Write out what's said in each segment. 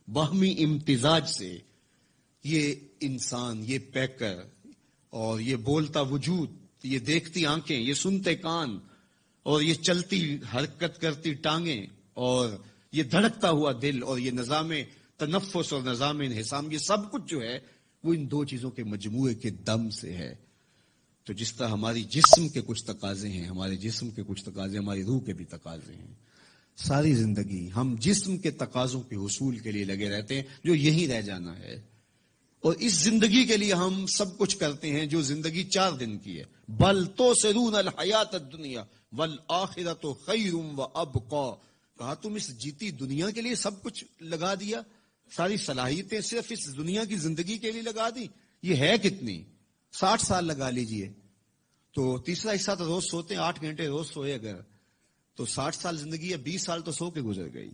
باہمی امتزاج سے یہ انسان، یہ پیکر اور یہ بولتا وجود، یہ دیکھتی آنکھیں، یہ سنتے کان اور یہ چلتی حرکت کرتی ٹانگیں اور یہ دھڑکتا ہوا دل اور یہ نظام تنفس اور نظام انہضام، یہ سب کچھ جو ہے وہ ان دو چیزوں کے مجموعے کے دم سے ہے۔ تو جس طرح ہماری جسم کے کچھ تقاضے ہیں، ہمارے جسم کے کچھ تقاضے ہماری روح کے بھی تقاضے ہیں، ساری زندگی ہم جسم کے تقاضوں کے حصول کے لیے لگے رہتے ہیں جو یہیں رہ جانا ہے، اور اس زندگی کے لیے ہم سب کچھ کرتے ہیں جو زندگی 4 دن کی ہے۔ بل تؤثرون الحیات الدنیا والآخرۃ خیر وابقی، کہا تم اس جیتی دنیا کے لیے سب کچھ لگا دیا، ساری صلاحیتیں صرف اس دنیا کی زندگی کے لیے لگا دی۔ یہ ہے کتنی؟ 60 سال لگا لیجئے، تو تیسرا حصہ تو روز سوتے ہیں، 8 گھنٹے روز سوئے اگر، تو 60 سال زندگی ہے، 20 سال تو سو کے گزر گئی۔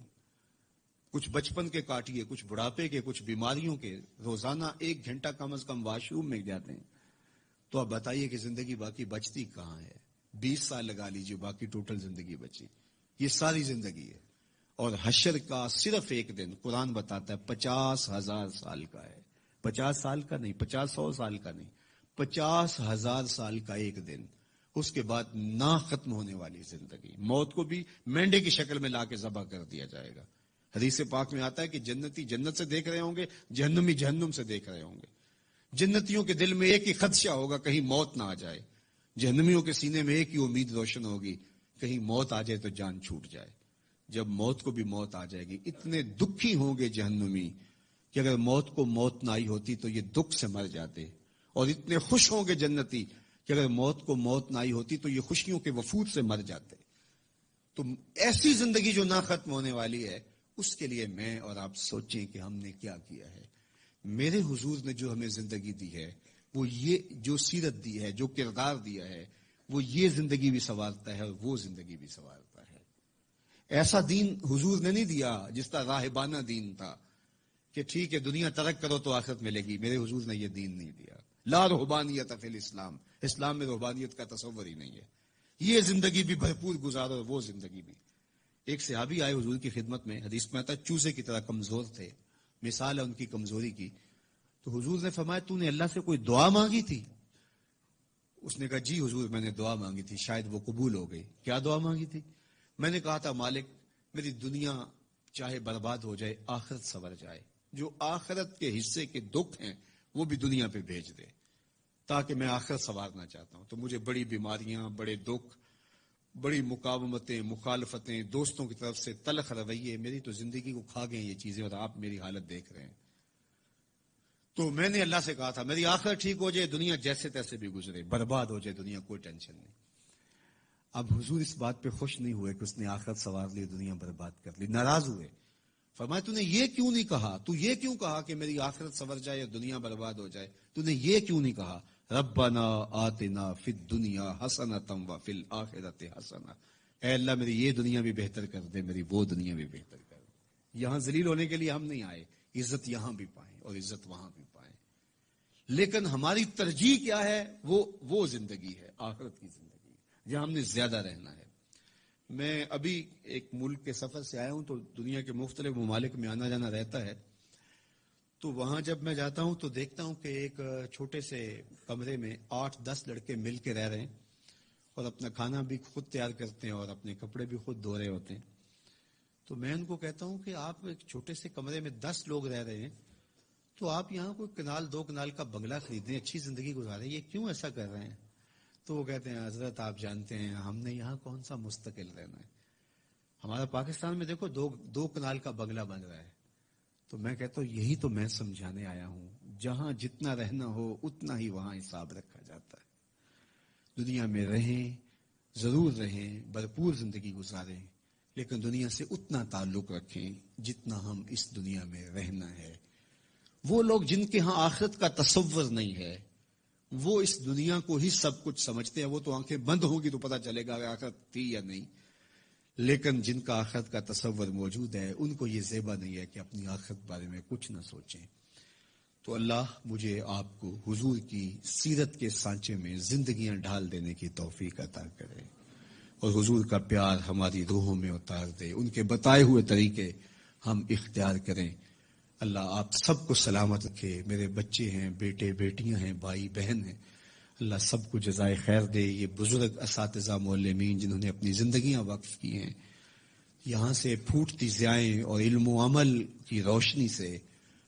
کچھ بچپن کے کاٹیے، کچھ بڑھاپے کے، کچھ بیماریوں کے، روزانہ 1 گھنٹہ کم از کم واش روم میں جاتے ہیں، تو اب بتائیے کہ زندگی باقی بچتی کہاں ہے؟ 20 سال لگا لیجئے، باقی ٹوٹل زندگی بچی، یہ ساری زندگی ہے۔ اور حشر کا صرف ایک دن قرآن بتاتا ہے 50,000 سال کا ہے، 50 سال کا نہیں، 50-100 سال کا نہیں، 50,000 سال کا ایک دن۔ اس کے بعد نہ ختم ہونے والی زندگی، موت کو بھی مینڈے کی شکل میں لا کے ذبح کر دیا جائے گا۔ حدیث پاک میں آتا ہے کہ جنتی جنت سے دیکھ رہے ہوں گے، جہنمی جہنم سے دیکھ رہے ہوں گے۔ جنتیوں کے دل میں ایک ہی خدشہ ہوگا کہیں موت نہ آ جائے، جہنمیوں کے سینے میں ایک ہی امید روشن ہوگی کہیں موت آ جائے تو جان چھوٹ جائے۔ جب موت کو بھی موت آ جائے گی، اتنے دکھی ہوں گے جہنمی کہ اگر موت کو موت نہ آئی ہوتی تو یہ دکھ سے مر جاتے، اور اتنے خوش ہوں گے جنتی کہ اگر موت کو موت نہ آئی ہوتی تو یہ خوشیوں کے وفود سے مر جاتے۔ تو ایسی زندگی جو نہ ختم ہونے والی ہے، اس کے لیے میں اور آپ سوچیں کہ ہم نے کیا کیا ہے۔ میرے حضور نے جو ہمیں زندگی دی ہے، وہ یہ جو سیرت دی ہے، جو کردار دیا ہے، وہ یہ زندگی بھی سنوارتا ہے اور وہ زندگی بھی سنوارتا ہے۔ ایسا دین حضور نے نہیں دیا جس طرح راہبانہ دین تھا کہ ٹھیک ہے دنیا ترک کرو تو آخرت ملے گی۔ میرے حضور نے یہ دین نہیں دیا۔ لا رہبانیت فی الاسلام، اسلام میں رہبانیت کا تصور ہی نہیں ہے۔ یہ زندگی بھی بھرپور گزارو اور وہ زندگی بھی۔ ایک صحابی آئے حضور کی خدمت میں، حدیث میں آتا ہے چوزے کی طرح کمزور تھے، مثال ہے ان کی کمزوری کی۔ تو حضور نے فرمایا تو نے اللہ سے کوئی دعا مانگی تھی؟ اس نے کہا جی حضور میں نے دعا مانگی تھی، شاید وہ قبول ہو گئی۔ کیا دعا مانگی تھی؟ میں نے کہا تھا مالک میری دنیا چاہے برباد ہو جائے، آخرت سنور جائے، جو آخرت کے حصے کے دکھ ہیں وہ بھی دنیا پہ بھیج دے، تاکہ میں آخرت سنوارنا چاہتا ہوں۔ تو مجھے بڑی بیماریاں، بڑے دکھ، بڑی مقاومتیں، مخالفتیں، دوستوں کی طرف سے تلخ رویے، میری تو زندگی کو کھا گئے یہ چیزیں، اور آپ میری حالت دیکھ رہے ہیں۔ تو میں نے اللہ سے کہا تھا میری آخرت ٹھیک ہو جائے، دنیا جیسے تیسے بھی گزرے، برباد ہو جائے دنیا، کوئی ٹینشن نہیں۔ اب حضور اس بات پہ خوش نہیں ہوئے کہ اس نے آخرت سنوار لی، دنیا برباد کر لی، ناراض ہوئے۔ فرمایا تو نے یہ کیوں نہیں کہا، تو یہ کیوں کہا کہ میری آخرت سنور جائے یا دنیا برباد ہو جائے، تو نے یہ کیوں نہیں کہا ربنا آتنا فی الدنیا حسنۃ وفی الآخرۃ حسنۃ، اے اللہ میری یہ دنیا بھی بہتر کر دے، میری وہ دنیا بھی بہتر کر دے۔ یہاں ذلیل ہونے کے لیے ہم نہیں آئے، عزت یہاں بھی پائیں اور عزت وہاں بھی پائیں، لیکن ہماری ترجیح کیا ہے؟ وہ زندگی ہے، آخرت کی زندگی جہاں ہم نے زیادہ رہنا ہے۔ میں ابھی ایک ملک کے سفر سے آیا ہوں، تو دنیا کے مختلف ممالک میں آنا جانا رہتا ہے، تو وہاں جب میں جاتا ہوں تو دیکھتا ہوں کہ ایک چھوٹے سے کمرے میں 8-10 لڑکے مل کے رہ رہے ہیں، اور اپنا کھانا بھی خود تیار کرتے ہیں اور اپنے کپڑے بھی خود دھو رہے ہوتے ہیں۔ تو میں ان کو کہتا ہوں کہ آپ ایک چھوٹے سے کمرے میں 10 لوگ رہ رہے ہیں، تو آپ یہاں کوئی کنال 2 کنال کا بنگلہ خریدیں، اچھی زندگی گزاریں، یہ کیوں ایسا کر رہے ہیں؟ تو وہ کہتے ہیں حضرت آپ جانتے ہیں ہم نے یہاں کون سا مستقل رہنا ہے، ہمارا پاکستان میں دیکھو 2 کنال کا بنگلہ بن رہا ہے۔ تو میں کہتا ہوں یہی تو میں سمجھانے آیا ہوں، جہاں جتنا رہنا ہو اتنا ہی وہاں حساب رکھا جاتا ہے۔ دنیا میں رہیں، ضرور رہیں، بھرپور زندگی گزاریں، لیکن دنیا سے اتنا تعلق رکھیں جتنا ہم اس دنیا میں رہنا ہے۔ وہ لوگ جن کے ہاں آخرت کا تصور نہیں ہے، وہ اس دنیا کو ہی سب کچھ سمجھتے ہیں، وہ تو آنکھیں بند ہوگی تو پتہ چلے گا آخرت تھی یا نہیں، لیکن جن کا آخرت کا تصور موجود ہے ان کو یہ زیبا نہیں ہے کہ اپنی آخرت بارے میں کچھ نہ سوچیں۔ تو اللہ مجھے آپ کو حضور کی سیرت کے سانچے میں زندگیاں ڈھال دینے کی توفیق عطا کرے، اور حضور کا پیار ہماری روحوں میں اتار دے، ان کے بتائے ہوئے طریقے ہم اختیار کریں، اللہ آپ سب کو سلامت رکھے. میرے بچے ہیں، بیٹے بیٹیاں ہیں، بھائی بہن ہیں، اللہ سب کو جزائے خیر دے. یہ بزرگ اساتذہ معلمین جنہوں نے اپنی زندگیاں وقف کی ہیں، یہاں سے پھوٹتی ضیائیں اور علم و عمل کی روشنی سے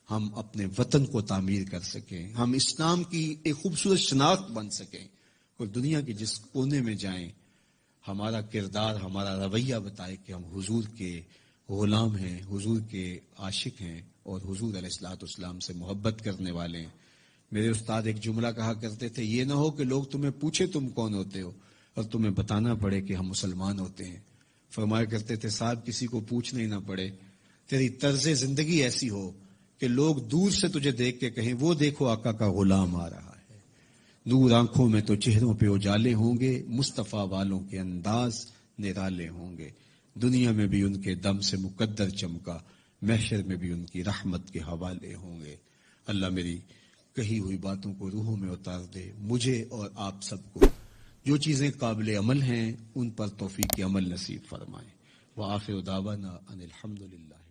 ہم اپنے وطن کو تعمیر کر سکیں، ہم اسلام کی ایک خوبصورت شناخت بن سکیں، اور دنیا کے جس کونے میں جائیں ہمارا کردار، ہمارا رویہ بتائے کہ ہم حضور کے غلام ہیں، حضور کے عاشق ہیں، اور حضور علیہ الصلوۃ والسلام سے محبت کرنے والے ہیں. میرے استاد ایک جملہ کہا کرتے تھے، یہ نہ ہو کہ لوگ تمہیں پوچھے تم کون ہوتے ہو اور تمہیں بتانا پڑے کہ ہم مسلمان ہوتے ہیں. فرمایا کرتے تھے، صاحب کسی کو پوچھنا ہی نہ پڑے، تیری طرز زندگی ایسی ہو کہ لوگ دور سے تجھے دیکھ کے کہیں وہ دیکھو آقا کا غلام آ رہا ہے. دور آنکھوں میں تو چہروں پہ اجالے ہوں گے، مصطفیٰ والوں کے انداز نرالے ہوں گے. دنیا میں بھی ان کے دم سے مقدر چمکا، محشر میں بھی ان کی رحمت کے حوالے ہوں گے. اللہ میری کہی ہوئی باتوں کو روحوں میں اتار دے. مجھے اور آپ سب کو جو چیزیں قابل عمل ہیں ان پر توفیق عمل نصیب فرمائے. وآخر دعوانا ان الحمدللہ.